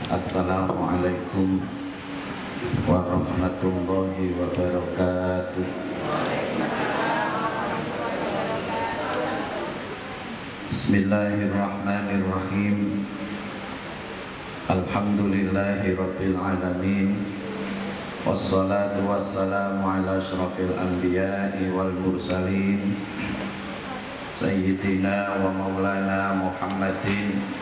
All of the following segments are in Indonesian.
Assalamualaikum warahmatullahi wabarakatuh. Bismillahirrahmanirrahim. Alhamdulillahi rabbil alamin. Wassalatu wassalamu ala asyrafil anbiya'i wal mursalin Sayyidina wa maulana Muhammadin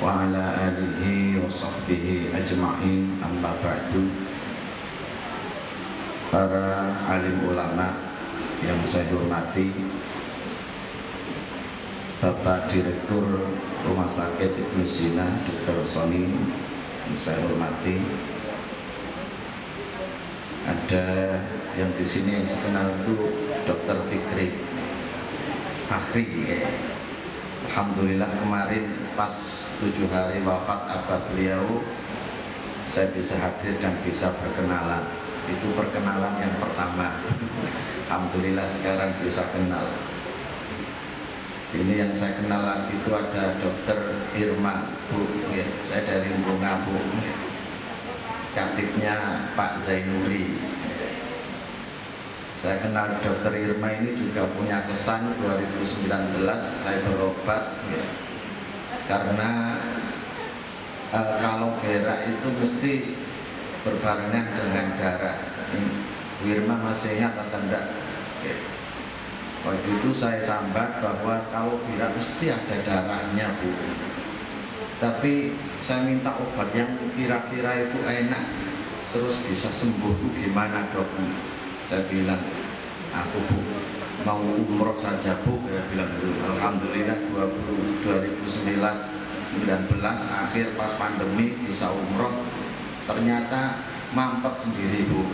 wa ala alihi wa sahbihi ajma'in, amma ba'du. Para alim ulama yang saya hormati, Bapak Direktur Rumah Sakit Ibnu Sina, Dr. Soni, yang saya hormati. Ada yang di sini yang saya kenal itu Dr. Fakhri. Alhamdulillah kemarin pas 7 hari wafat abah beliau, saya bisa hadir dan bisa berkenalan. Itu perkenalan yang pertama. Alhamdulillah sekarang bisa kenal. Ini yang saya kenal lagi itu ada Dr. Irma, Bu. Ya, saya dari Bunga, Bu. Katibnya Pak Zainuri. Saya kenal Dr. Irma ini juga punya kesan 2019 saya berobat, ya. Karena kalau berak itu mesti berbarengan dengan darah. Bu Irma masih ingat atau enggak? Ya. Waktu itu saya sambat bahwa kalau berak mesti ada darahnya, Bu. Tapi saya minta obat yang kira-kira itu enak terus bisa sembuh. Gimana, Dok? Saya bilang, aku, Bu, mau umroh saja, Bu. Ya bilang dulu. Alhamdulillah 2019 akhir pas pandemi bisa umroh, ternyata mampet sendiri, Bu.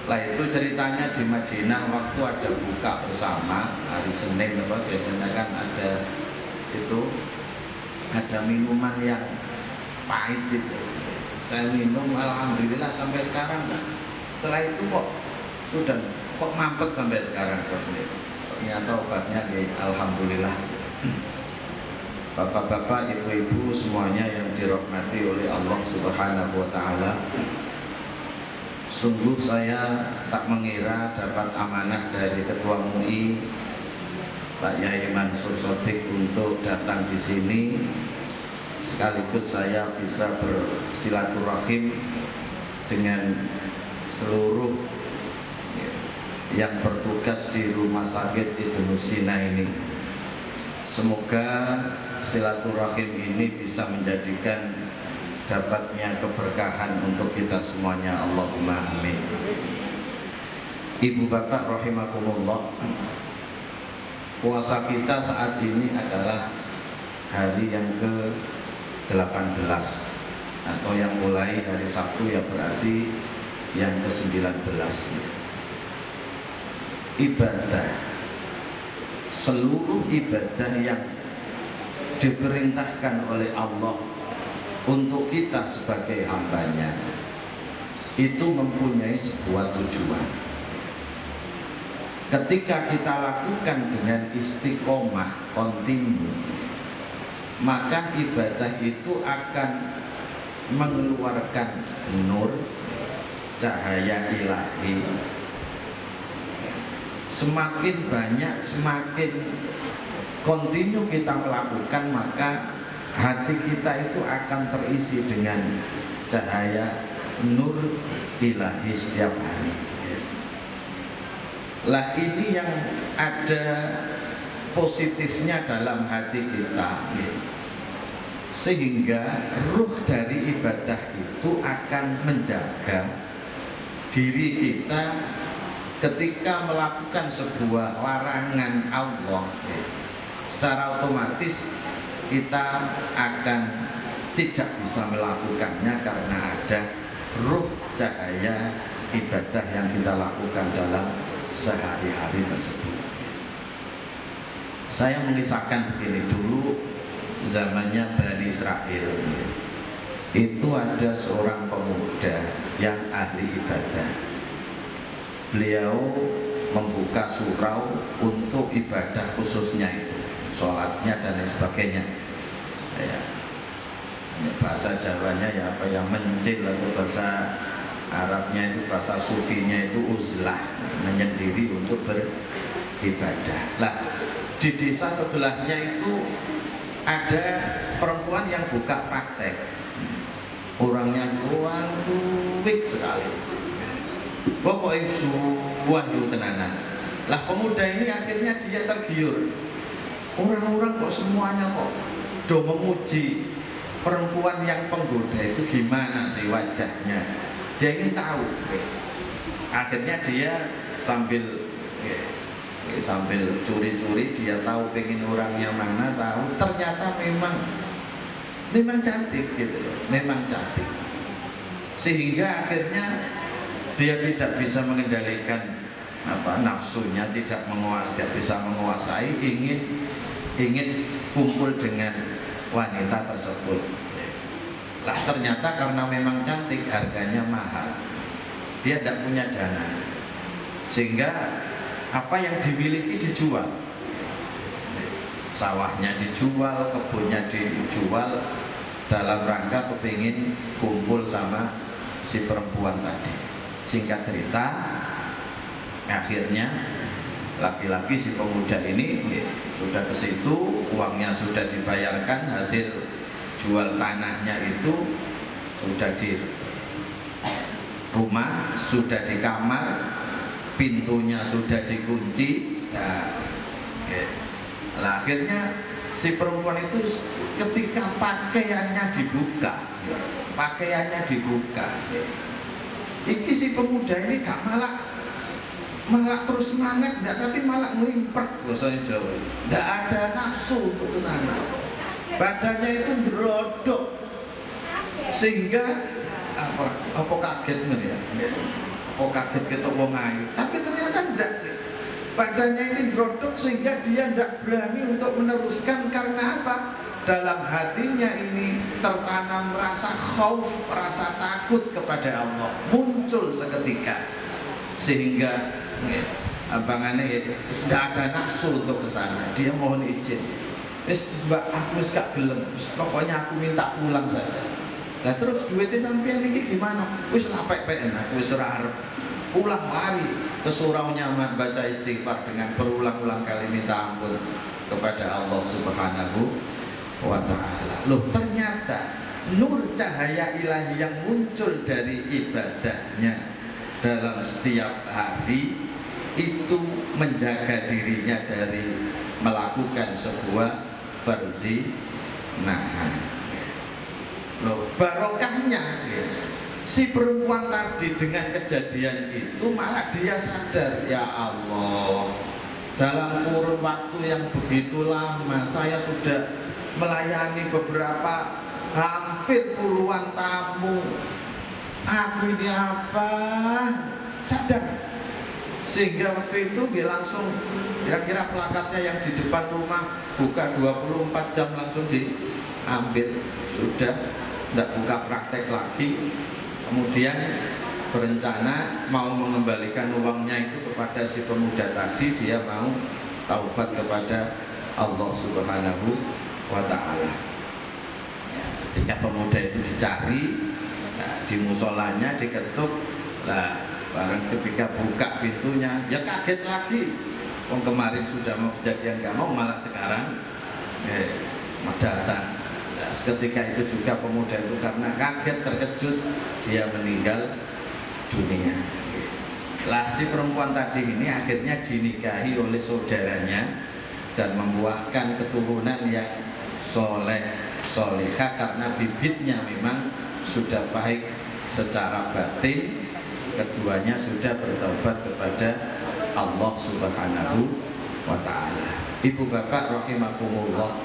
Lah itu ceritanya di Madinah waktu ada buka bersama hari Senin, biasanya kan ada itu, ada minuman yang pahit itu. Saya minum, alhamdulillah sampai sekarang. Setelah itu kok mampet sampai sekarang. Ternyata obatnya alhamdulillah. Bapak-bapak, ibu-ibu semuanya yang dirahmati oleh Allah Subhanahu wa taala. Sungguh saya tak mengira dapat amanah dari Ketua MUI Pak Yai Mansur Shodiq untuk datang di sini. Sekaligus saya bisa bersilaturahim dengan seluruh yang bertugas di Rumah Sakit Ibnu Sina ini. Semoga silaturahim ini bisa menjadikan dapatnya keberkahan untuk kita semuanya. Allahumma amin. Ibu bapak rahimakumullah, puasa kita saat ini adalah hari yang ke-18 atau yang mulai hari Sabtu, ya berarti yang ke-19. Ibadah, seluruh ibadah yang diperintahkan oleh Allah untuk kita sebagai hambanya itu mempunyai sebuah tujuan. Ketika kita lakukan dengan istiqomah, kontinu, maka ibadah itu akan mengeluarkan nur, cahaya ilahi. Semakin banyak, semakin kontinu kita melakukan, maka hati kita itu akan terisi dengan cahaya nur ilahi setiap hari. Lah ini yang ada positifnya dalam hati kita, sehingga ruh dari ibadah itu akan menjaga diri kita ketika melakukan sebuah larangan Allah. Secara otomatis kita akan tidak bisa melakukannya karena ada ruh cahaya ibadah yang kita lakukan dalam sehari-hari tersebut. Saya mengisahkan begini, dulu zamannya Bani Israel itu ada seorang pemuda yang ahli ibadah. Beliau membuka surau untuk ibadah khususnya itu, sholatnya dan lain sebagainya, ya. bahasa Jawanya ya apa yang mencil, atau bahasa Arabnya itu, bahasa sufinya itu uzlah, menyendiri untuk beribadah. Lah di desa sebelahnya itu ada perempuan yang buka praktek, orangnya cuek sekali, pokoknya suwahyu tenanan. Lah pemuda ini akhirnya dia tergiur, orang-orang kok semuanya kok do memuji perempuan yang penggoda itu, gimana sih wajahnya, dia ingin tahu. Akhirnya dia sambil curi-curi, dia tahu pengen orangnya mana, tahu ternyata memang cantik gitu loh, memang cantik, sehingga akhirnya dia tidak bisa mengendalikan nafsunya, tidak bisa menguasai, ingin kumpul dengan wanita tersebut. Lah ternyata karena memang cantik, harganya mahal, dia tidak punya dana, sehingga apa yang dimiliki dijual, sawahnya dijual, kebunnya dijual, dalam rangka kepingin kumpul sama si perempuan tadi. Singkat cerita, akhirnya laki-laki si pemuda ini sudah ke situ, uangnya sudah dibayarkan, hasil jual tanahnya itu sudah di rumah, sudah di kamar, pintunya sudah dikunci. Nah, akhirnya si perempuan itu ketika pakaiannya dibuka, iki si pemuda ini gak malah terus semangat, enggak, tapi malah ngelimpet, bahasanya Jawa, enggak ada nafsu untuk ke sana, badannya itu gerodok, sehingga apa kaget ya, kaget ketemu wong ayu, tapi ternyata enggak, badannya ini gerodok sehingga dia enggak berani untuk meneruskan. Karena apa? Dalam hatinya ini tertanam rasa khauf, rasa takut kepada Allah, muncul seketika, sehingga abangannya tidak ada nafsu untuk ke sana. Dia mohon izin, mbak, aku gak gelem, pokoknya aku minta pulang saja. Nah terus duitnya sampean ini gimana? Wis lapek-peken, aku wis ora arep pulang, mari ke surau nyaman, baca istighfar dengan berulang-ulang kali minta ampun kepada Allah Subhanahu wa ta'ala. Loh, ternyata nur cahaya ilahi yang muncul dari ibadahnya dalam setiap hari itu menjaga dirinya dari melakukan sebuah perzinahan. Loh, barokahnya si perempuan tadi dengan kejadian itu malah dia sadar, ya Allah, dalam kurun waktu yang begitu lama saya sudah melayani beberapa, hampir puluhan tamu, aku ini apa, sadar. Sehingga waktu itu dia langsung, kira-kira plakatnya yang di depan rumah buka 24 jam langsung diambil, sudah tidak buka praktek lagi. Kemudian berencana mau mengembalikan uangnya itu kepada si pemuda tadi, dia mau taubat kepada Allah Subhanahu wa ta'ala. Ketika pemuda itu dicari, di musolanya diketuk, lah barang ketika buka pintunya ya kaget lagi, kemarin sudah mau kejadian gak mau, malah sekarang datang. Nah, seketika itu juga pemuda itu karena kaget terkejut dia meninggal dunia. Lah si perempuan tadi ini akhirnya dinikahi oleh saudaranya dan membuahkan keturunan yang soleh solehah, karena bibitnya memang sudah baik secara batin. Keduanya sudah bertobat kepada Allah Subhanahu wa ta'ala. Ibu bapak rahimakumullah,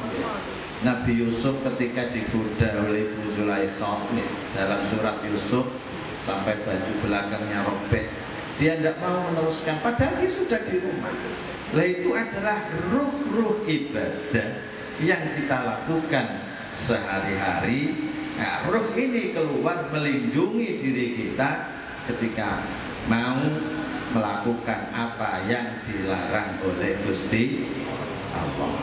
Nabi Yusuf ketika digoda oleh Ibu Zulaikha dalam surat Yusuf sampai baju belakangnya robek, dia tidak mau meneruskan, padahal dia sudah di rumah. Lah itu adalah ruh-ruh ibadah yang kita lakukan sehari-hari. Nah, ruh ini keluar melindungi diri kita ketika mau melakukan apa yang dilarang oleh Gusti Allah.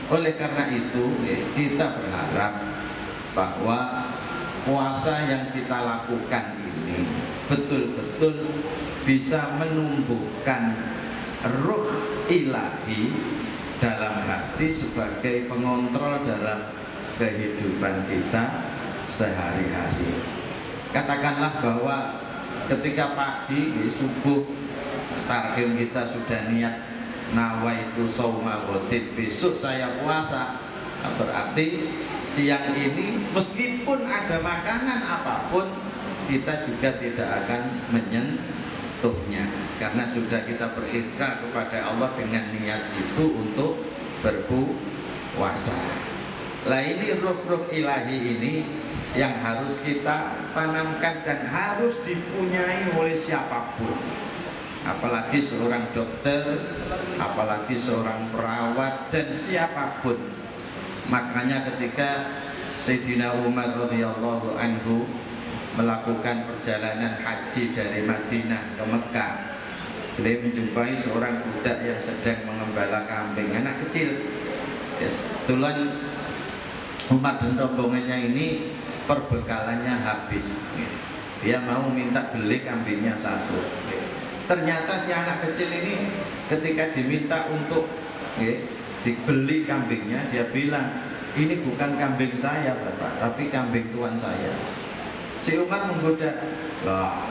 Oleh karena itu kita berharap bahwa puasa yang kita lakukan ini betul-betul bisa menumbuhkan ruh ilahi dalam hati sebagai pengontrol dalam kehidupan kita sehari-hari. Katakanlah bahwa ketika pagi subuh tarhim kita sudah niat nawaitu shauma ghadin, besok saya puasa, berarti siang ini meskipun ada makanan apapun kita juga tidak akan menyentuhnya karena sudah kita berikhtiar kepada Allah dengan niat itu untuk berpuasa. Lah ini ruh-ruh ilahi ini yang harus kita tanamkan dan harus dipunyai oleh siapapun, apalagi seorang dokter, apalagi seorang perawat dan siapapun. Makanya ketika Sayyidina Umar radhiyallahu anhu melakukan perjalanan haji dari Madinah ke Mekah, beliau menjumpai seorang budak yang sedang mengembala kambing, anak kecil. Kebetulan Umar dan rombongannya ini perbekalannya habis. Dia mau minta beli kambingnya satu. Ternyata si anak kecil ini ketika diminta untuk dibeli kambingnya, dia bilang, ini bukan kambing saya Bapak, tapi kambing tuan saya. Si Umar menggoda, lah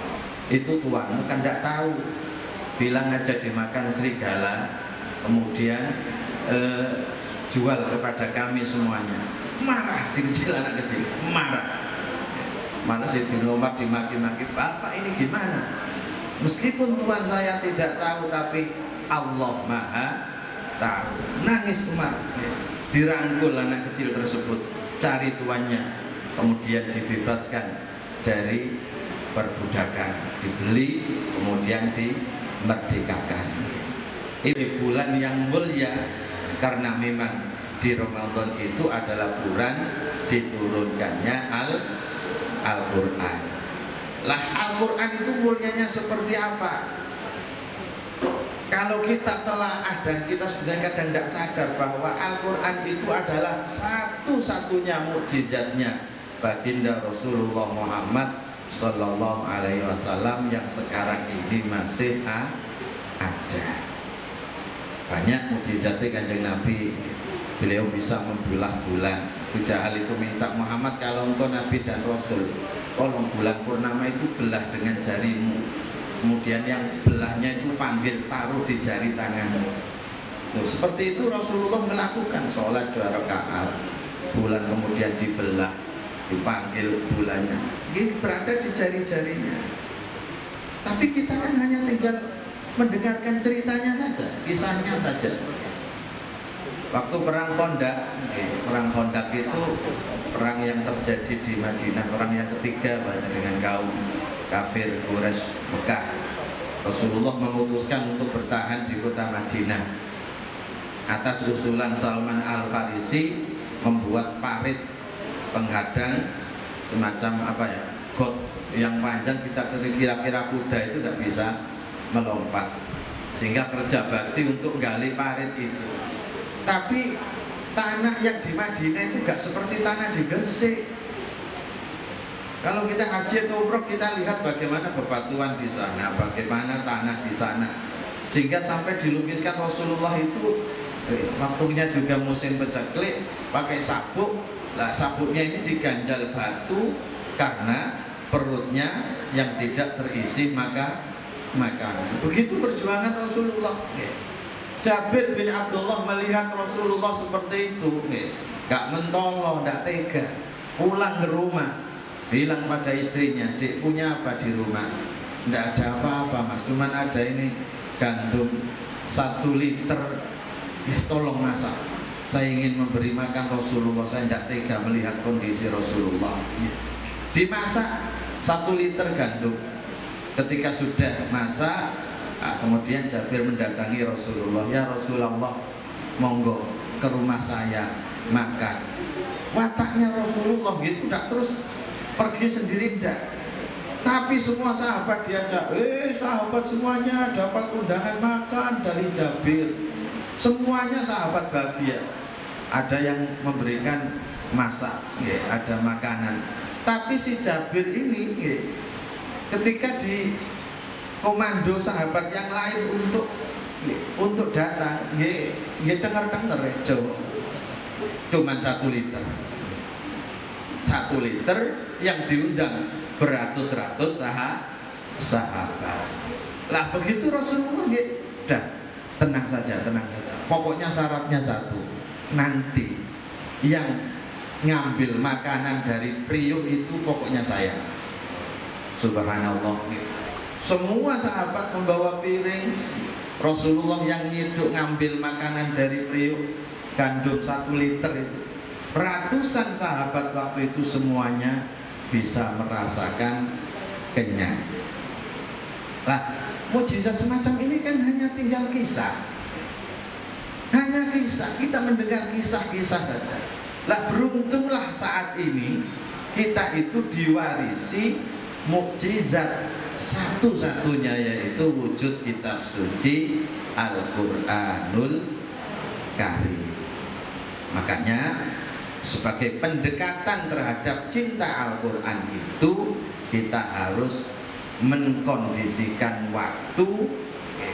itu tuanmu kan tidak tahu, bilang aja dimakan serigala, kemudian jual kepada kami semuanya. Marah si kecil, anak kecil marah. Mana si Umar dimaki-maki, Bapak ini gimana? Meskipun tuan saya tidak tahu, tapi Allah Maha tahu. Nangis Umar, dirangkul anak kecil tersebut, cari tuannya, kemudian dibebaskan dari perbudakan, dibeli, kemudian dimerdekakan. Ini bulan yang mulia karena memang di Ramadan itu adalah bulan diturunkannya Al-Quran. Lah Al-Quran itu mulianya seperti apa? Kalau kita telaah dan kita sebenarnya kadang tidak sadar bahwa Al-Quran itu adalah satu-satunya mukjizatnya baginda Rasulullah Muhammad Sallallahu Alaihi Wasallam yang sekarang ini masih ada. Banyak mukjizatnya Kanjeng Nabi, beliau bisa membelah bulan. Abu Jahal itu minta, Muhammad kalau engkau Nabi dan Rasul, tolong bulan purnama itu belah dengan jarimu, kemudian yang belahnya itu panggil, taruh di jari tanganmu. Loh, seperti itu Rasulullah melakukan. Sholat 2 rakaat, bulan kemudian dibelah, dipanggil bulannya, ini berada di jari-jarinya. Tapi kita kan hanya tinggal mendengarkan ceritanya saja, kisahnya saja. Waktu perang Khandaq, perang Khandaq itu perang yang terjadi di Madinah, perang yang ketiga dengan kaum kafir Quraisy Mekah. Rasulullah memutuskan untuk bertahan di kota Madinah. Atas usulan Salman Al-Farisi membuat parit penghadang semacam got yang panjang, kita kira-kira kuda itu tidak bisa melompat, sehingga kerja bakti untuk gali parit itu. Tapi tanah yang di Madinah itu gak seperti tanah di Gresik. Kalau kita haji atau umroh, kita lihat bagaimana bebatuan di sana, bagaimana tanah di sana, sehingga sampai dilukiskan Rasulullah itu waktunya juga musim peceklik, pakai sabuk. Lah sabuknya ini diganjal batu karena perutnya yang tidak terisi makanan. Begitu perjuangan Rasulullah. Jabir bin Abdullah melihat Rasulullah seperti itu, gak mentolong, gak tega, pulang ke rumah, bilang pada istrinya, Dek, punya apa di rumah? Tidak ada apa-apa Mas, cuman ada ini gandum 1 liter, ya tolong masak. Saya ingin memberi makan Rasulullah, saya tidak tega melihat kondisi Rasulullah. Dimasak 1 liter gandum. Ketika sudah masak, kemudian Jabir mendatangi Rasulullah, ya Rasulullah, monggo ke rumah saya makan. Wataknya Rasulullah gitu, tidak terus pergi sendiri, tidak. Tapi semua sahabat diajak, sahabat semuanya dapat undangan makan dari Jabir. Semuanya sahabat bahagia. Ada yang memberikan masak, ada makanan. Tapi si Jabir ini ketika di komando sahabat yang lain untuk datang, dengar-dengar cuman 1 liter. 1 liter yang diundang beratus-ratus sahabat. Lah begitu Rasulullah dah tenang saja. Pokoknya syaratnya satu, nanti yang ngambil makanan dari priuk itu pokoknya saya. Subhanallah. Semua sahabat membawa piring, Rasulullah yang nyiduk ngambil makanan dari priuk gandum 1 liter itu. Ratusan sahabat waktu itu semuanya bisa merasakan kenyang. Lah, mukjizat semacam ini kan hanya tinggal kisah. Hanya kisah, kita mendengar kisah-kisah saja. Lah, beruntunglah saat ini kita itu diwarisi mukjizat satu-satunya, yaitu wujud kitab suci Al-Quranul Karim. Makanya sebagai pendekatan terhadap cinta Al-Quran itu, kita harus mengkondisikan waktu,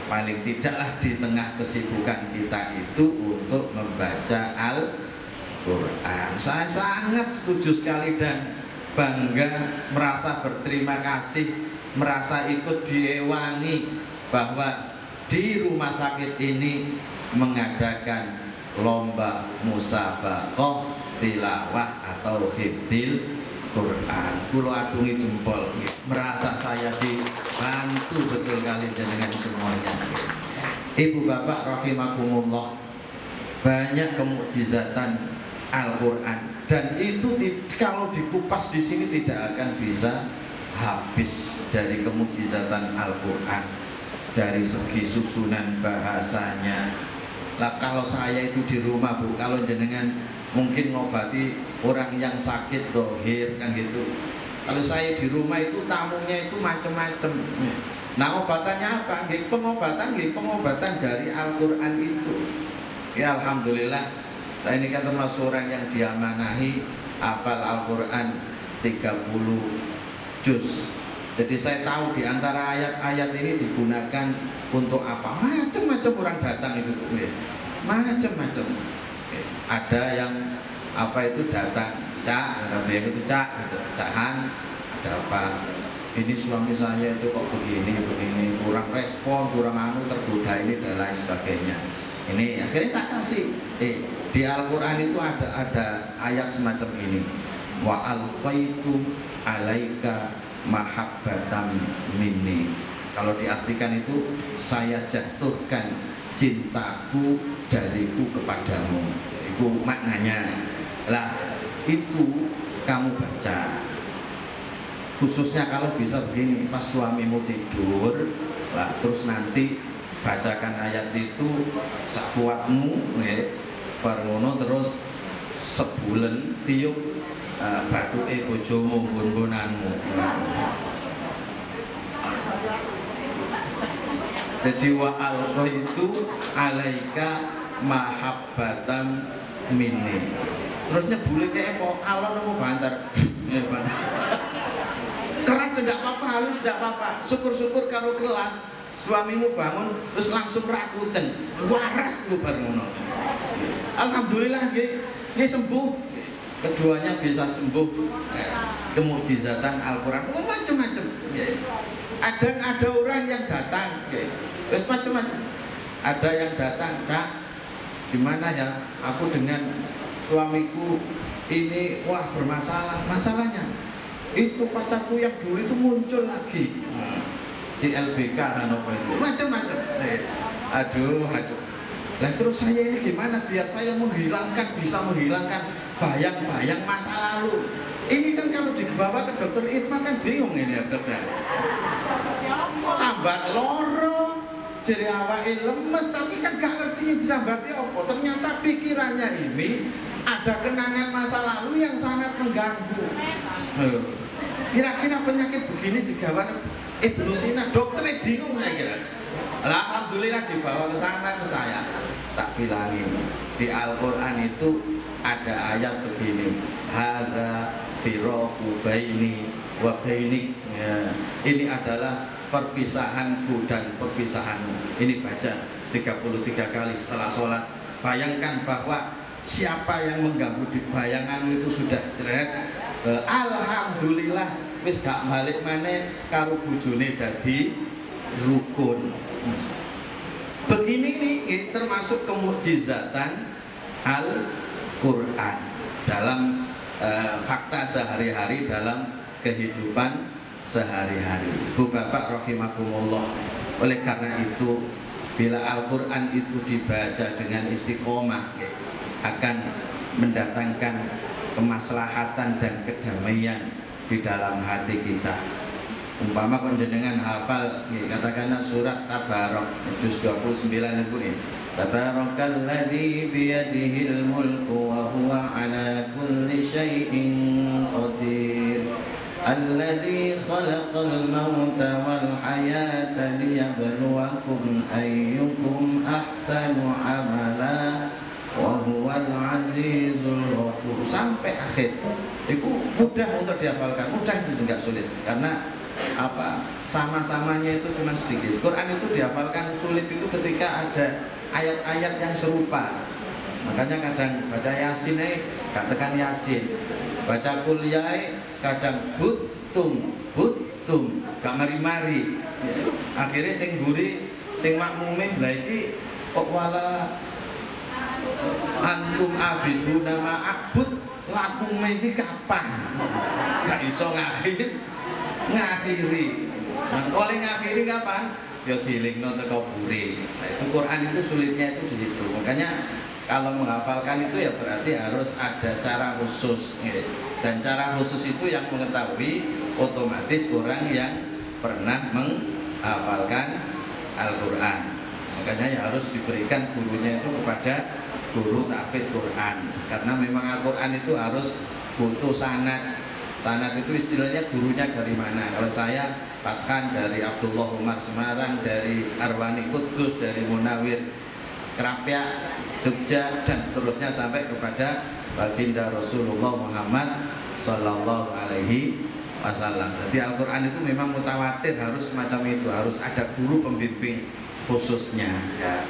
paling tidaklah di tengah kesibukan kita itu, untuk membaca Al-Quran. Saya sangat setuju sekali dan bangga, merasa berterima kasih, merasa ikut diewangi bahwa di rumah sakit ini mengadakan lomba musabaqah tilawah atau hifdzil Quran. Kulo acungi jempol, merasa saya dibantu betul kali dengan semuanya. Ibu bapak rahimakumullah, banyak kemukjizatan Al-Quran, dan itu kalau dikupas di sini tidak akan bisa habis dari kemukjizatan Al-Quran. Dari segi susunan bahasanya. Lah kalau saya itu di rumah Bu, kalau jenengan mungkin ngobati orang yang sakit dohir kan gitu. Kalau saya di rumah itu tamunya itu macam-macam. Nah obatannya apa? Pengobatan dari Al-Quran itu. Ya Alhamdulillah, saya ini kan termasuk orang yang diamanahi hafal Al-Quran 30 juz. Jadi saya tahu di antara ayat-ayat ini digunakan untuk apa. Macam-macam orang datang itu, macam-macam. Ada yang apa itu datang, cak, yang itu cak, gitu, cahan. Ada apa? Ini suami saya itu kok begini, kurang respon, kurang tergoda ini dan lain sebagainya. Ini akhirnya tak kasih. Di Al-Quran itu ada ayat semacam ini. Wa alqaitu alaika mahabbatan minni. Kalau diartikan itu, saya jatuhkan cintaku dariku kepadamu. Itu maknanya. Lah itu kamu baca, khususnya kalau bisa begini, pas suamimu tidur, lah terus nanti bacakan ayat itu sakuatmu, baru terus sebulan tiup batuke bojomu bun-bunanmu. Jadi wa alqa itu alaika mahabbatan minni. Terus nyebule kayak kok alon apa banter. Keras tidak apa-apa, halus tidak apa-apa. Syukur-syukur kalau kelas suamimu bangun terus langsung rakuten, waras lu bar ngono. Alhamdulillah nggih sembuh. Keduanya bisa sembuh. Kemukjizatan Al-Quran macam-macam. Ada orang yang datang, terus macam-macam. Ada yang datang, cak, gimana ya? Aku dengan suamiku ini wah bermasalah. Masalahnya itu pacarku yang dulu itu muncul lagi di LBK macam-macam. Aduh. Lah terus saya ini gimana biar saya bisa menghilangkan bayang-bayang masa lalu. Ini kan kalau dibawa ke dokter Irma kan bingung ini ya dokter. Sambat loro, jadi awake lemes, tapi kan gak ngerti disambati apa. Ternyata pikirannya ini ada kenangan masa lalu yang sangat mengganggu. Kira-kira penyakit begini digawan Ibnu Sina, dokternya bingung saya kira. Alhamdulillah dibawa ke sana ke saya. Tak bilangin di Al-Quran itu ada ayat begini, hadza firaqu baini wa bainik. Ya, ini adalah perpisahanku dan perpisahanmu. Ini baca 33 kali setelah sholat. Bayangkan bahwa siapa yang mengganggu di bayanganmu itu sudah jeret. Alhamdulillah wis gak balik maneh karo bojone dadi rukun. Begini nih termasuk kemukjizatan Al-Quran dalam fakta sehari-hari, dalam kehidupan sehari-hari. Bu Bapak rahimakumullah. Oleh karena itu, bila Al-Quran itu dibaca dengan istiqomah, akan mendatangkan kemaslahatan dan kedamaian di dalam hati kita. Umpama panjenengan hafal, katakanlah surat Tabarok juz 29 itu ini. Tabarakalladzi biyadihil mulku wa huwa ala kulli syai'in qadir. Alladzi khalaqal mauta wal hayata liyabluwakum ayyukum ahsanu amala wa huwal azizul ghafur, sampai akhir. Itu mudah untuk dihafalkan, mudah, itu enggak sulit karena apa, sama-samanya itu cuma sedikit. Quran itu dihafalkan sulit itu ketika ada ayat-ayat yang serupa. Makanya kadang baca Yasin gak tekan Yasin, baca Kuliah kadang butum gak mari-mari. Akhirnya sing guri sing makmume lha iki kok wala antum abiduna ma'abud, lakume iki kapan? Gak iso ngakhiri. Nah, oleh ngakhiri kapan? Ya dilingno teko buri. Nah, itu Quran itu sulitnya itu di situ. Makanya kalau menghafalkan itu ya berarti harus ada cara khusus. Dan cara khusus itu yang mengetahui otomatis orang yang pernah menghafalkan Al-Quran. Makanya ya harus diberikan gurunya itu kepada guru tahfidz Quran. Karena memang Al-Quran itu harus butuh sanad. Sanad itu istilahnya gurunya dari mana. Kalau saya Fathan dari Abdullah Umar Semarang, dari Arwani Kudus, dari Munawir Krapyak Jogja, dan seterusnya sampai kepada baginda Rasulullah Muhammad Sallallahu Alaihi Wasallam. Jadi Al-Quran itu memang mutawatir, harus semacam itu, harus ada guru pembimbing khususnya. Ya.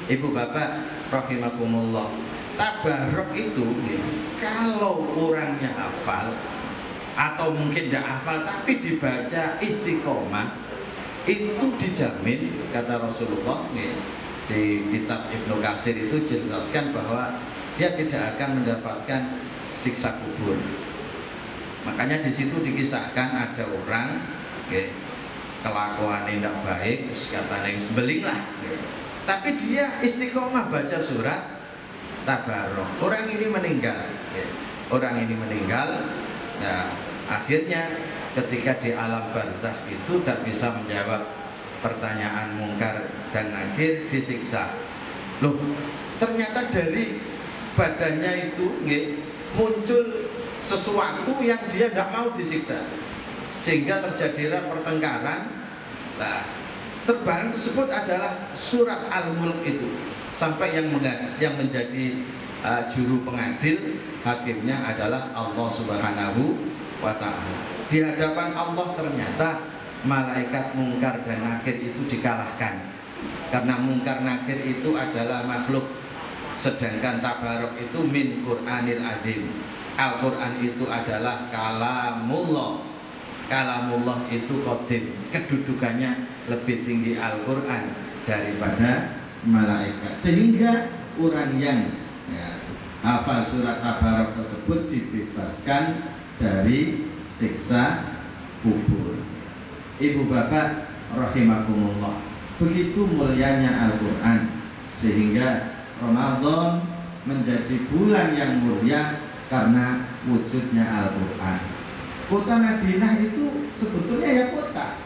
Ibu bapak rahimakumullah, tabarok itu kalau orangnya hafal atau mungkin tidak hafal tapi dibaca istiqomah, itu dijamin, kata Rasulullah di kitab Ibnu Katsir itu jelaskan bahwa dia tidak akan mendapatkan siksa kubur. Makanya di situ dikisahkan ada orang kelakuan tidak baik, terus katanya beling lah, tapi dia istiqomah baca surat Tabarok. Orang ini meninggal, ya, akhirnya ketika di alam barzakh itu tak bisa menjawab pertanyaan mungkar dan nakir, disiksa. Loh, ternyata dari badannya itu muncul sesuatu yang dia tidak mau disiksa, sehingga terjadilah pertengkaran. Nah, terbarang tersebut adalah surat Al-Mulk itu, sampai yang menjadi juru pengadil hakimnya adalah Allah Subhanahu wa Ta'ala. Di hadapan Allah ternyata malaikat mungkar dan nakir itu dikalahkan, karena mungkar nakir itu adalah makhluk, sedangkan tabarok itu min Qur'anil azim. Al-Quran itu adalah kalamullah. Kalamullah itu qadim, kedudukannya lebih tinggi Al-Quran daripada malaikat, sehingga orang yang hafal surat Tabarok tersebut dibebaskan dari siksa kubur. Ibu bapak rahimakumullah, begitu mulianya Al-Quran, sehingga Ramadan menjadi bulan yang mulia karena wujudnya Al-Quran. Kota Madinah itu sebetulnya ya kota,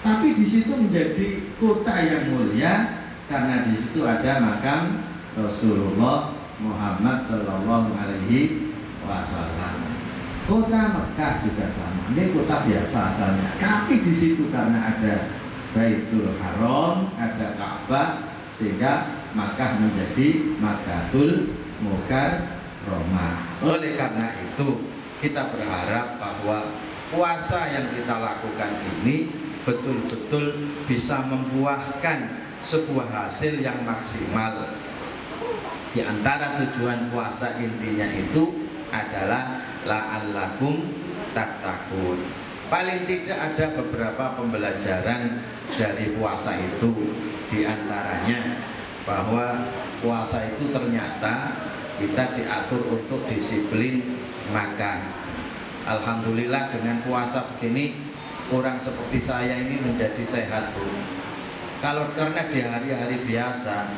tapi di situ menjadi kota yang mulia karena di situ ada makam Rasulullah Muhammad Sallallahu Alaihi Wasallam. Kota Mekah juga sama, ini kota biasa asalnya, tapi di situ karena ada Baitul Haram, ada Ka'bah, sehingga Makkah menjadi Makkatul Mukarramah. Roma. Oleh karena itu kita berharap bahwa puasa yang kita lakukan ini betul-betul bisa membuahkan sebuah hasil yang maksimal. Di antara tujuan puasa intinya itu adalah la'allakum tattaqun. Paling tidak ada beberapa pembelajaran dari puasa itu. Di antaranya bahwa puasa itu ternyata kita diatur untuk disiplin makan. Alhamdulillah dengan puasa begini orang seperti saya ini menjadi sehat, Bu. Kalau karena di hari-hari biasa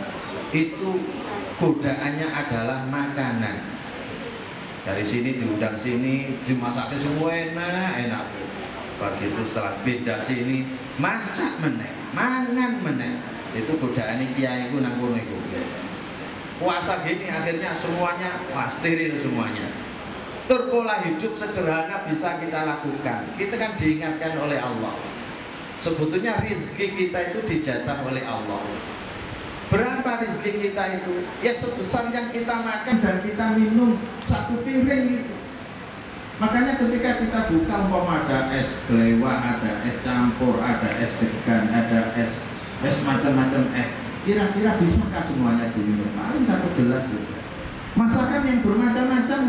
itu godaannya adalah makanan. Dari sini diundang sini, dimasaknya semua enak. Begitu setelah beda sini, masak meneh, mangan meneh. Itu godaan kiai ku nang kono iku. Puasa gini akhirnya semuanya steril semuanya. Pola hidup sederhana bisa kita lakukan. Kita kan diingatkan oleh Allah. Sebetulnya rezeki kita itu dijatah oleh Allah. Berapa rezeki kita itu? Ya sebesar yang kita makan dan kita minum satu piring itu. Makanya ketika kita buka umpama ada es glewa, ada es campur, ada es degan, ada es macam-macam es. Kira-kira bisakah semuanya diminum? Paling satu gelas sudah. Masakan yang bermacam-macam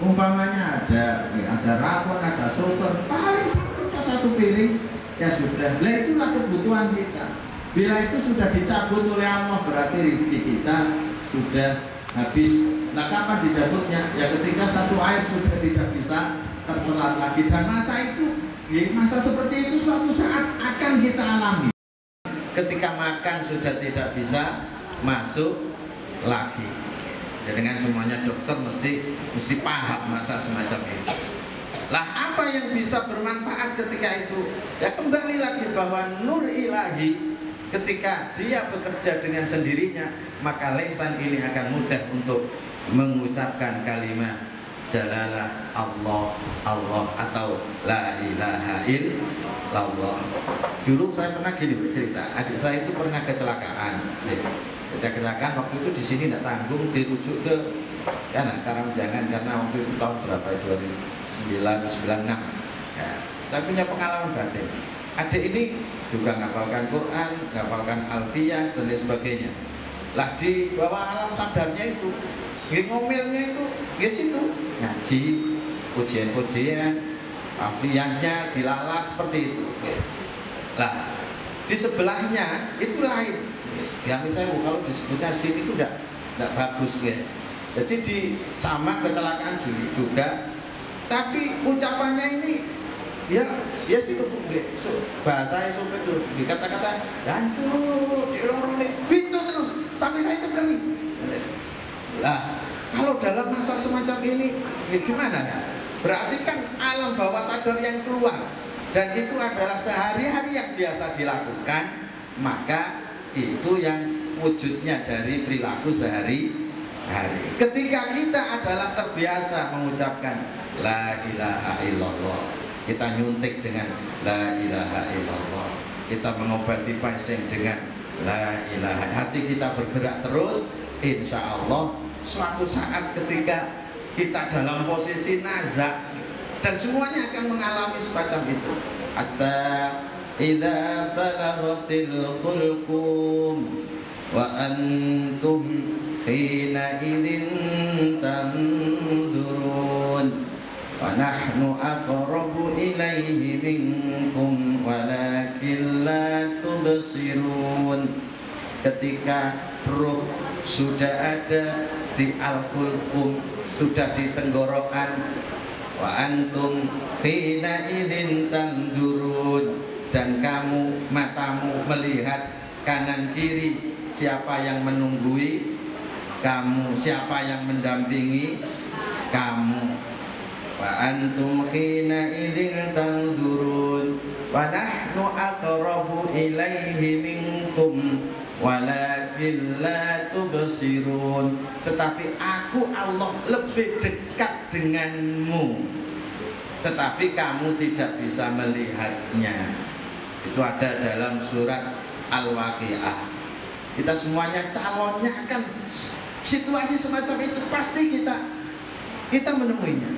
umpamanya ada rawon, ada soto, paling satu piring ya sudah. Nah itulah kebutuhan kita. Bila itu sudah dicabut oleh Allah berarti rezeki kita sudah habis. Nah kapan dicabutnya? Ya ketika satu air sudah tidak bisa tertelan lagi. Dan masa seperti itu suatu saat akan kita alami. Ketika makan sudah tidak bisa masuk lagi. Ya, dengan semuanya dokter mesti paham masa semacam itu. Lah apa yang bisa bermanfaat ketika itu? Ya kembali lagi bahwa nur ilahi ketika dia bekerja dengan sendirinya, maka lisan ini akan mudah untuk mengucapkan kalimat jalalah Allah atau la ilaha illallah. Dulu saya pernah gini cerita, adik saya itu pernah kecelakaan. Kecelakaan waktu itu di sini tidak tanggung, dirujuk ke Karangjangan karena waktu itu tahun berapa? 2009-96. Ya, saya punya pengalaman batin. Adik ini juga ngafalkan Quran, ngafalkan Alfiyah dan lain sebagainya. Lah di bawah alam sadarnya itu, ngomelnya itu, itu ngaji, pujian-pujian, Alfiyahnya dilalak seperti itu. Lah di sebelahnya itu lain. Ya misalnya kalau disebutnya sini itu tidak bagus ya. Jadi di sama kecelakaan juga, tapi ucapannya ini ya situ bahasa itu dikata-kata hancur diroroni itu terus sampai saya itu kering. Lah kalau dalam masa semacam ini ya gimana ya? Berarti kan alam bawah sadar yang keluar dan itu adalah sehari-hari yang biasa dilakukan, maka itu yang wujudnya dari perilaku sehari-hari. Ketika kita adalah terbiasa mengucapkan la ilaha illallah, kita nyuntik dengan la ilaha illallah, kita mengobati pasien dengan la ilaha, hati kita bergerak terus, insya Allah suatu saat ketika kita dalam posisi nazak dan semuanya akan mengalami semacam itu. Hatta idza balaghatil khulqum wa antum hina idzin tanzurun wa nahnu aqrabu ilaihi minkum walakin la tubsirun. Ketika ruh sudah ada di al-khulqum, sudah di tenggorokan, wa antum hina idzin tanzurun, dan kamu matamu melihat kanan kiri siapa yang menunggui kamu, siapa yang mendampingi kamu. Wa antum hina idzin tanzurun wa nahnu aqrabu ilaihi minkum walakin la tubsirun. Tetapi aku Allah lebih dekat denganmu, tetapi kamu tidak bisa melihatnya. Itu ada dalam surat Al-Waqiah. Kita semuanya calonnya kan Situasi semacam itu pasti kita menemuinya.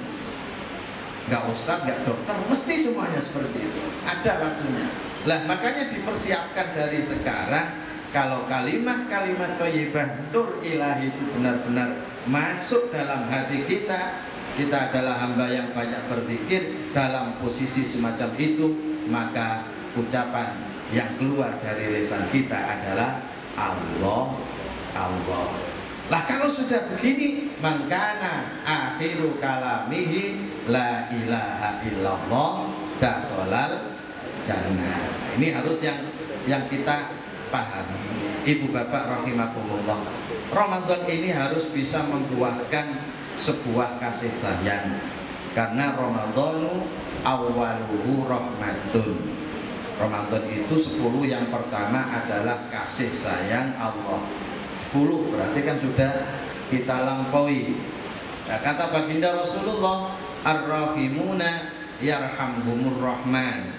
Nggak ustadz, nggak dokter, mesti semuanya seperti itu. Ada waktunya. Lah makanya dipersiapkan dari sekarang. Kalau kalimat-kalimat thayyibah nur ilahi itu benar-benar masuk dalam hati kita, kita adalah hamba yang banyak berpikir dalam posisi semacam itu, maka ucapan yang keluar dari lisan kita adalah Allah, Allah. Lah kalau sudah begini, mangkana akhiru kalamihi la ilaha illallah dakhalal jannah. Ini harus yang kita pahami. Ibu bapak rahimakumullah, Ramadan ini harus bisa membuahkan sebuah kasih sayang. Karena Ramadhanu awwaluhu rahmatun. Ramadan itu 10 yang pertama adalah kasih sayang Allah. 10 berarti kan sudah kita lampaui. Nah, kata baginda Rasulullah, ar-rahimuna yarhamhumur rahman.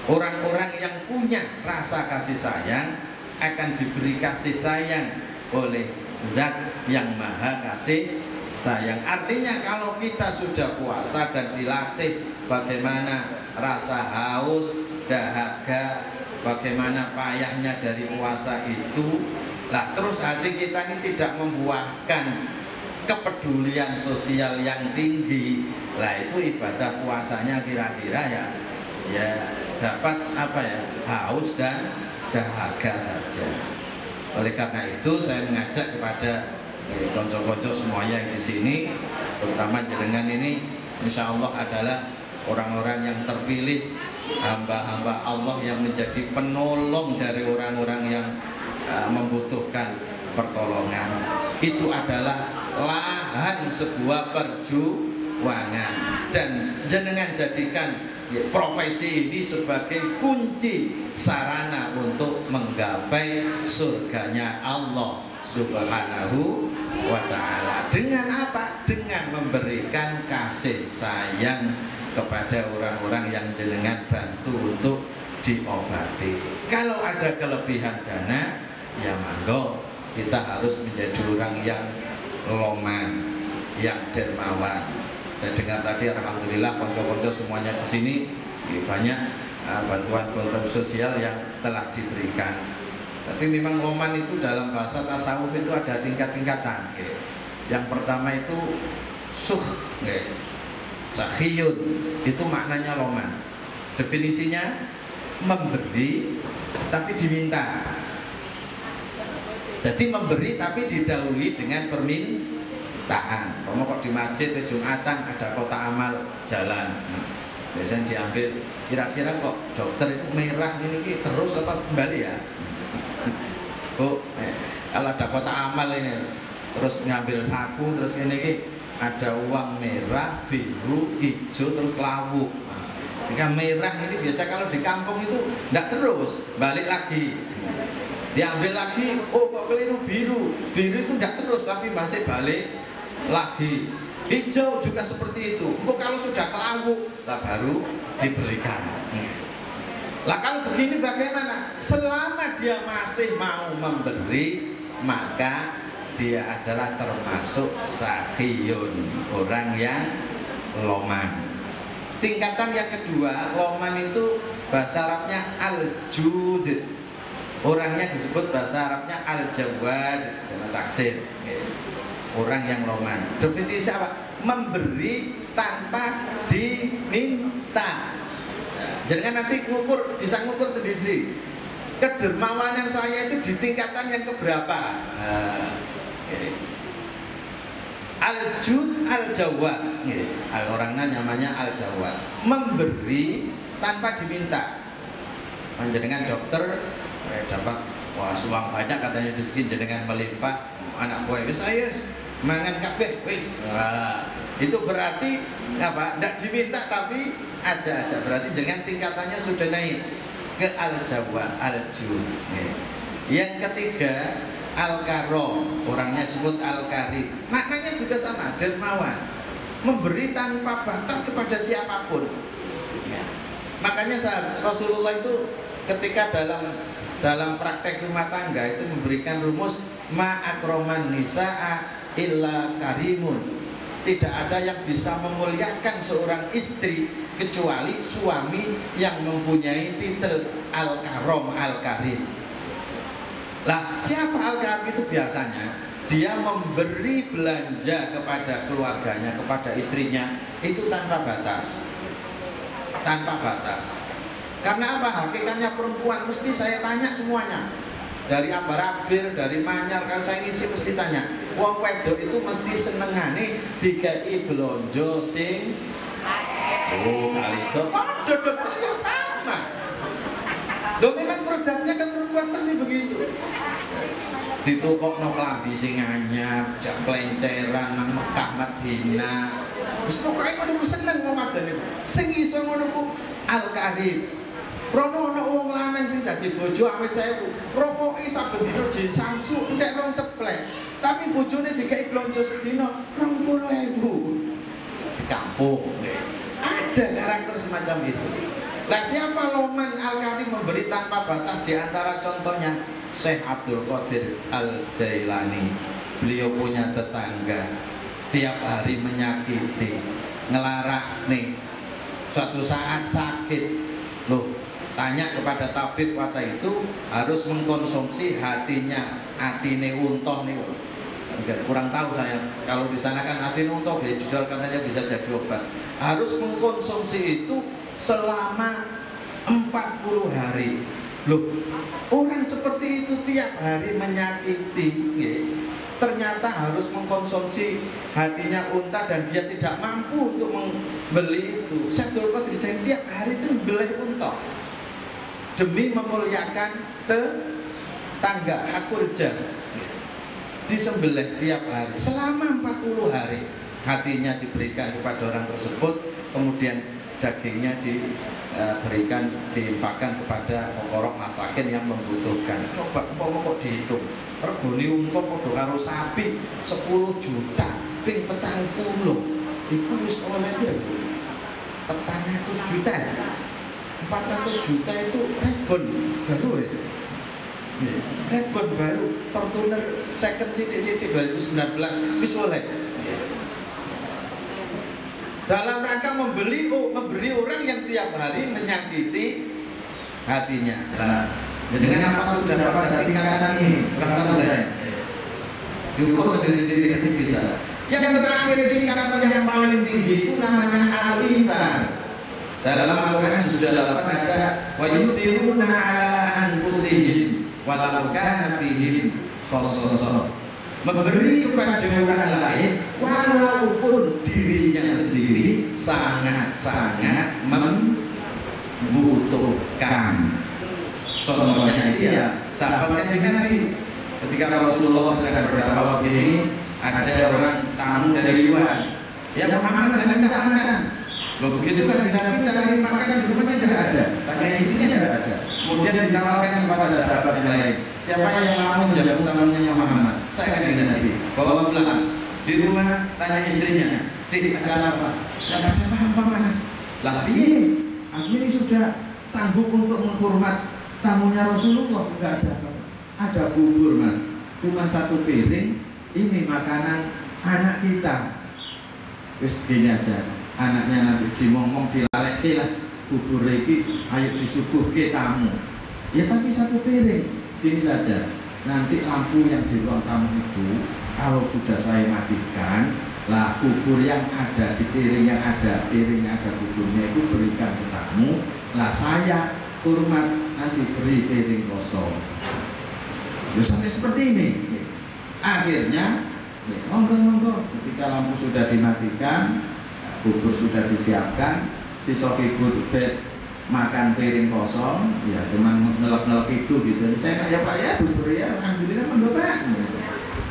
Orang-orang yang punya rasa kasih sayang akan diberi kasih sayang oleh Zat yang Maha Kasih Sayang. Artinya kalau kita sudah puasa dan dilatih bagaimana rasa haus, dahaga, bagaimana payahnya dari puasa itu, lah terus hati kita ini tidak membuahkan kepedulian sosial yang tinggi, lah itu ibadah puasanya kira-kira ya dapat apa ya, haus dan dahaga saja. Oleh karena itu saya mengajak kepada konco-konco semuanya yang di sini, terutama jenengan ini, insya Allah adalah orang-orang yang terpilih, hamba-hamba Allah yang menjadi penolong dari orang-orang yang membutuhkan pertolongan. Itu adalah lahan sebuah perjuangan, dan jenengan jadikan profesi ini sebagai kunci sarana untuk menggapai surganya Allah Subhanahu wa ta'ala. Dengan apa? Dengan memberikan kasih sayang kepada orang-orang yang jenengan bantu untuk diobati. Kalau ada kelebihan dana, ya monggo, kita harus menjadi orang yang loman, yang dermawan. Saya dengar tadi alhamdulillah konco-konco semuanya di sini banyak bantuan-bantuan sosial yang telah diberikan. Tapi memang loman itu dalam bahasa tasawuf itu ada tingkat-tingkatan. Yang pertama itu sakhiyun, itu maknanya loman. Definisinya memberi tapi diminta. Jadi memberi tapi didahului dengan permintaan. Kalau kok di masjid di Jumatan ada kotak amal jalan, biasanya diambil, kira-kira kok dokter itu merah ini terus apa kembali ya? Kalau ada kotak amal ini terus ngambil saku, terus ini ada uang merah, biru, hijau, terus kelawu. Jika merah ini biasa kalau di kampung itu tidak terus, balik lagi, diambil lagi, oh kok keliru biru, biru itu tidak terus tapi masih balik lagi. Hijau juga seperti itu. Kok kalau sudah kelawu, lah baru diberikan. Lah kalau begini bagaimana? Selama dia masih mau memberi, maka dia adalah termasuk sakhiyun, orang yang loman. Tingkatan yang kedua, loman itu bahasa Arabnya al-jud. Orangnya disebut bahasa Arabnya al-jawad, sama taksir. Orang yang loman. Definisi apa? Memberi tanpa diminta. Jangan nanti bisa ngukur sendiri. Kedermawanan saya itu di tingkatan yang keberapa? Al-jud al-jawad. Orangnya namanya al-jawad. Memberi tanpa diminta. Jenengan dokter dapat wah suang banyak katanya di sini, jenengan melimpah, anak buah saya mangan kabeh wis. Itu berarti apa? Tidak diminta tapi aja. Berarti jangan tingkatannya sudah naik ke al-jawad, al-jud. Yang ketiga al-karom, orangnya sebut al-karim. Maknanya juga sama, dermawan, memberi tanpa batas kepada siapapun. Makanya Rasulullah itu ketika dalam praktek rumah tangga itu memberikan rumus ma akroman nisaa illa karimun. Tidak ada yang bisa memuliakan seorang istri kecuali suami yang mempunyai titel al-karom, al-karim. Lah, siapa al-karim itu biasanya? Dia memberi belanja kepada keluarganya, kepada istrinya itu tanpa batas. Tanpa batas. Karena apa? Hakikatnya perempuan mesti saya tanya semuanya. Dari Abarabir, dari Manyar, kalau saya ngisi mesti tanya. Wong wedok itu mesti senengane dikai blonjo sing kali itu dokternya sama. Loh memang produknya kan perempuan mesti begitu. Ditukokno klambi sing anyar, jak klenceran nang Mekah Madinah. Wis pokoke ngono seneng wong wadon niku. Sing iso ngono ku al-karim. Rono ana wong lanang sing dadi bojo amit 1000, rokoke saben dina jin samsu entek rong teplek. Tapi bojone dikai blonjo sedina 20.000. Di kampung ada karakter semacam itu. Lah siapa Loman Al-Karim memberi tanpa batas? Di antara contohnya Syekh Abdul Qadir Al-Jailani. Beliau punya tetangga tiap hari menyakiti, ngelarak nih. Suatu saat sakit, loh tanya kepada tabib waktu itu harus mengkonsumsi hatine untoh nih. Kurang tahu saya. Kalau di sana kan hatine untoh dijual katanya bisa jadi obat. Harus mengkonsumsi itu selama 40 hari. Loh, orang seperti itu tiap hari menyakiti, ya. Ternyata harus mengkonsumsi hatinya unta dan dia tidak mampu untuk membeli itu. Syekh Abdul Qadir tiap hari itu membeli unta demi memuliakan tetangga, hakurja. Disembelih tiap hari selama 40 hari. Hatinya diberikan kepada orang tersebut, kemudian dagingnya diberikan, diinfakkan kepada fuqara masakin yang membutuhkan. Coba kok dihitung, regane unta padha karo sapi 10 juta ping 40. Iku wis oleh piro? 400 juta ya? 400 juta itu rebon baru ya? Rebon baru Fortuner second sidik-sidik 2019 wis oleh. Dalam rangka memberi orang yang tiap hari menyakiti hatinya. Nah, jadi kenapa sudah pada tingkatan ini? Kurang tahu saya. Diukur sendiri-sendiri nanti bisa. Yang terakhir tingkatan yang paling tinggi itu namanya al-insan. Dalam Al-Quran sudah dapat ada wa yunfiruna ala anfusihim walau kana bihim khassasah. Memberi kepada orang lain walaupun dirinya sendiri sangat-sangat membutuhkan. Contohnya ya sahabat Kanjeng Nabi ketika Rasulullah sedang berdakwah ini, ada orang tamu dari luar. Ya Muhammad, saya minta makan. Loh, begitu kan Nabi cari makan di rumahnya tidak ada, tanya istrinya tidak ada. Kemudian ditawarkan kepada sahabat yang lain, siapa yang mau menjamu tamunya Muhammad? Saya kan dengan Nabi, bawa pulang. Di rumah tanya istrinya, "Dik, ada apa?" "Tidak ada apa-apa mas." "Lah piye? Aku ini sudah sanggup untuk menghormat tamunya Rasulullah." "Enggak ada apa-apa." "Ada bubur mas, cuma 1 piring. Ini makanan anak kita." Wis gini aja. Anaknya nanti dimomong dilaleke lah, bubur iki ayo disuguhke tamu. Ya tapi 1 piring. Gini saja, nanti lampu yang di ruang tamu itu kalau sudah saya matikan, lah bubur yang ada di piring yang ada, piringnya ada buburnya itu berikan ke tamu. Lah saya hormat nanti beri piring kosong. Ya sampai seperti ini. Akhirnya monggo ketika lampu sudah dimatikan, bubur sudah disiapkan, si sokibur bed makan piring kosong, ya cuman ngelep-ngelep itu gitu. Saya ya Pak ya bubur ya, alhamdulillah monggo Pak.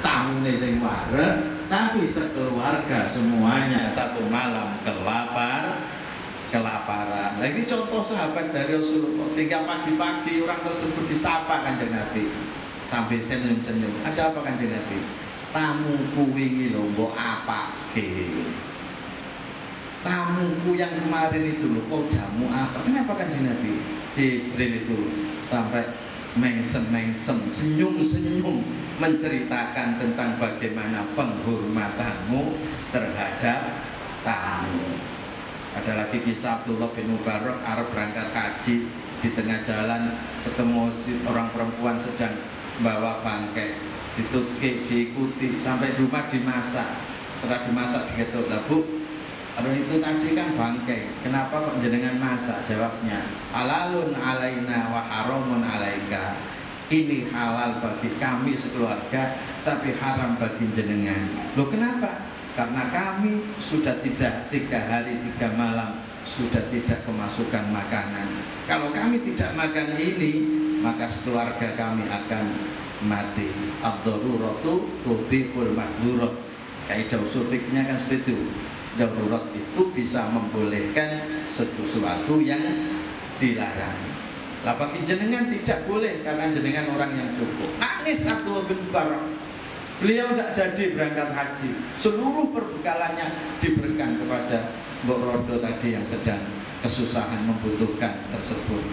Tamu nih sing wareg, tapi sekeluarga semuanya satu malam kelaparan. Nah ini contoh sahabat dari Rasulullah, sehingga pagi-pagi orang tersebut disapa Kanjeng Nabi sambil senyum-senyum. Ada apa Kanjeng Nabi? Tamuku wingi lho mbok apake? Tamuku yang kemarin itu loh, kok jamu apa? Kenapa Kanjeng Nabi? Jibril itu sampai mengsem-mengsem, senyum-senyum menceritakan tentang bagaimana penghormatanmu terhadap tamu. Ada lagi kisah Abdullah bin Mubarak arep berangkat haji, di tengah jalan ketemu orang perempuan sedang bawa bangkai, diikuti sampai di rumah dimasak. Setelah dimasak diketuk, lah Bu, itu tadi kan bangkai, kenapa kok jenengan masak? Jawabnya, halalun alaina wa haramun alaika. Ini halal bagi kami sekeluarga, tapi haram bagi jenengan. Loh kenapa? Karena kami sudah tidak 3 hari 3 malam sudah tidak kemasukan makanan. Kalau kami tidak makan ini, maka keluarga kami akan mati. Ad-daruratu tubihul mahdzurah. Kaidah usul fikihnya kan seperti itu. Darurat itu bisa membolehkan sesuatu yang dilarang. Lah bagi jenengan tidak boleh karena jenengan orang yang cukup. Nangis Abdullah bin Mubarak. Beliau tidak jadi berangkat haji. Seluruh perbekalannya diberikan kepada Mbok Rodo tadi yang sedang kesusahan membutuhkan tersebut.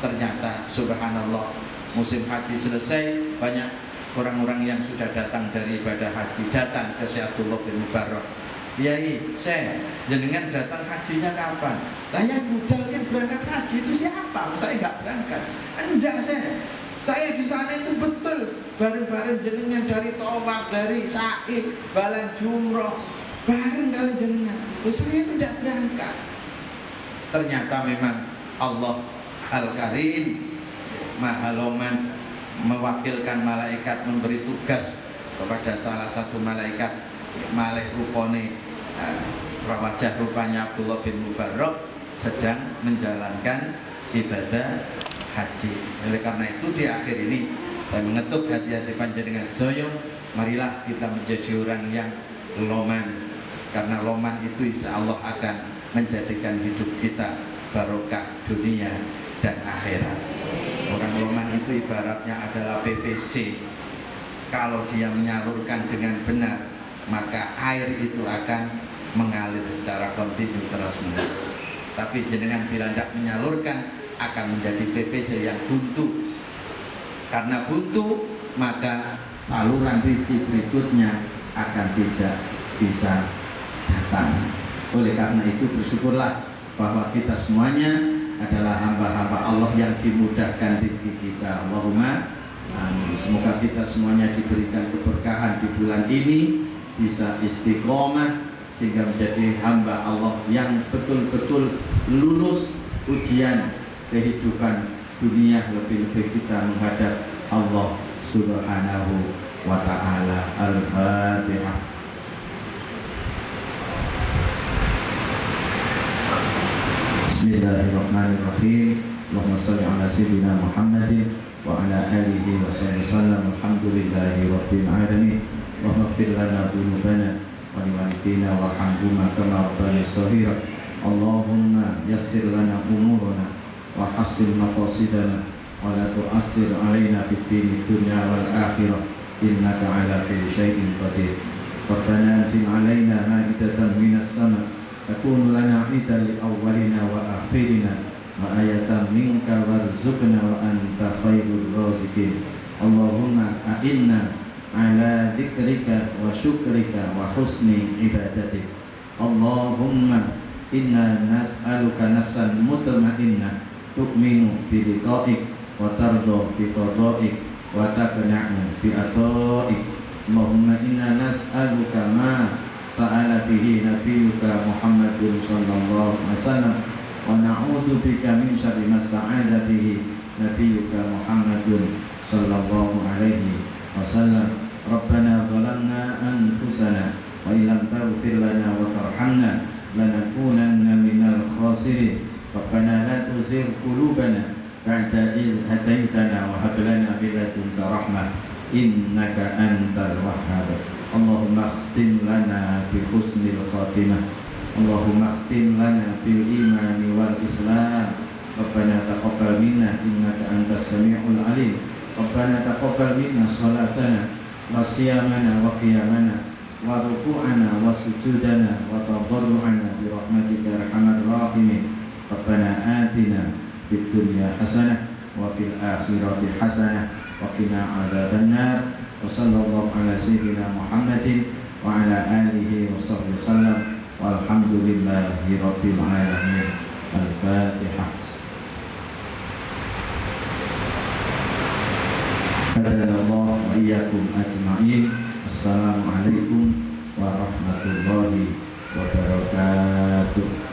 Ternyata subhanallah, musim haji selesai, banyak orang-orang yang sudah datang dari ibadah haji datang ke Syekh Abdullah bin Mubarak. Yai, Syekh, jenengan datang hajinya kapan? Lah ya budal kan berangkat haji itu siapa? Saya nggak berangkat. Enggak, Syekh. Saya di sana itu betul bareng-bareng jenengan dari tawaf, dari sa'i, balan jumroh, bareng kalian jenengan. Loh, saya itu tidak berangkat. Ternyata memang Allah Al-Karim Mahaloman mewakilkan malaikat memberi tugas kepada salah satu malaikat, malaikat rupane wajah rupanya Abdullah bin Mubarak sedang menjalankan ibadah haji. Oleh karena itu di akhir ini saya mengetuk hati-hati panjenengan sedaya, marilah kita menjadi orang yang loman, karena loman itu insya Allah akan menjadikan hidup kita barokah dunia dan akhirat. Orang loman itu ibaratnya adalah PPC. Kalau dia menyalurkan dengan benar, maka air itu akan mengalir secara kontinu terus-menerus. Tapi jenengan bila tidak menyalurkan, akan menjadi PPC yang buntu. Karena buntu, maka saluran rezeki berikutnya akan bisa datang. Oleh karena itu bersyukurlah bahwa kita semuanya adalah hamba-hamba Allah yang dimudahkan rezeki kita. Allahumma amin. Semoga kita semuanya diberikan keberkahan di bulan ini, bisa istiqomah sehingga menjadi hamba Allah yang betul-betul lulus ujian kehidupan dunia, lebih-lebih kita menghadap Allah Subhanahu wa ta'ala. Al-Fatihah. Bismillahirrahmanirrahim. Allahumma shalli ala sayyidina Muhammadin wa ala alihi wa sallam. Alhamdulillahi rabbil alamin. Allahumma ighfir lana dhunubana wa liwalidina warhamhuma kama rabbayana shaghira. Allahumma yassir lana umurana wa hasil maqasidana wa la tu'assir alaina fid dini dunya wal akhirah innaka ala kulli syai'in qadir. Rabbana anzil alaina ma'idatan minas sama' takunu lana 'idan li awwalina wa akhirina wa ayatan minka warzuqna wa anta khairur raziqin. Allahumma a'inna ala dzikrika wa syukrika wa husni ibadatik. Allahumma inna nas'aluka nafsan mutma'innah tu'minu bi liqa'ik wa tardo bi qada'ik wa taqna'u bi ata'ik. Allahumma inna nas'aluka ma sa'ala bihi nabiyyuka Muhammadun sallallahu alaihi wasallam wa na'udzu bika min syarri ma sta'adza bihi nabiyyuka Muhammadun sallallahu alaihi wasallam. Rabbana zalamna anfusana wa illam taghfir lana wa tarhamna lanakunanna minal khasirin. Rabbana la tuzigh qulubana ba'da idh hadaitana wa hab lana min ladunka rahmah innaka antal wahhab. Allahumma khtim lana bi husnil khatimah. Allahumma khtim lana bil imani wal islam. Rabbana taqabbal minna innaka antas samiul alim. Rabbana taqabbal minna salatana wa siyamana wa qiyamana wa ruku'ana wa sujudana wa tadarru'ana bi rahmatika arhamar rahimin. Rabbana atina fid dunya hasanah wa fil akhirati hasanah wa qina adzabannar. Wa sallallahu ala sayyidina Muhammadin wa ala alihi wa sahbihi wasallam. Walhamdulillahi rabbil alamin. Al-Fatihah. Hadanallahu wa iyyakum ajma'in. Assalamualaikum warahmatullahi wabarakatuh.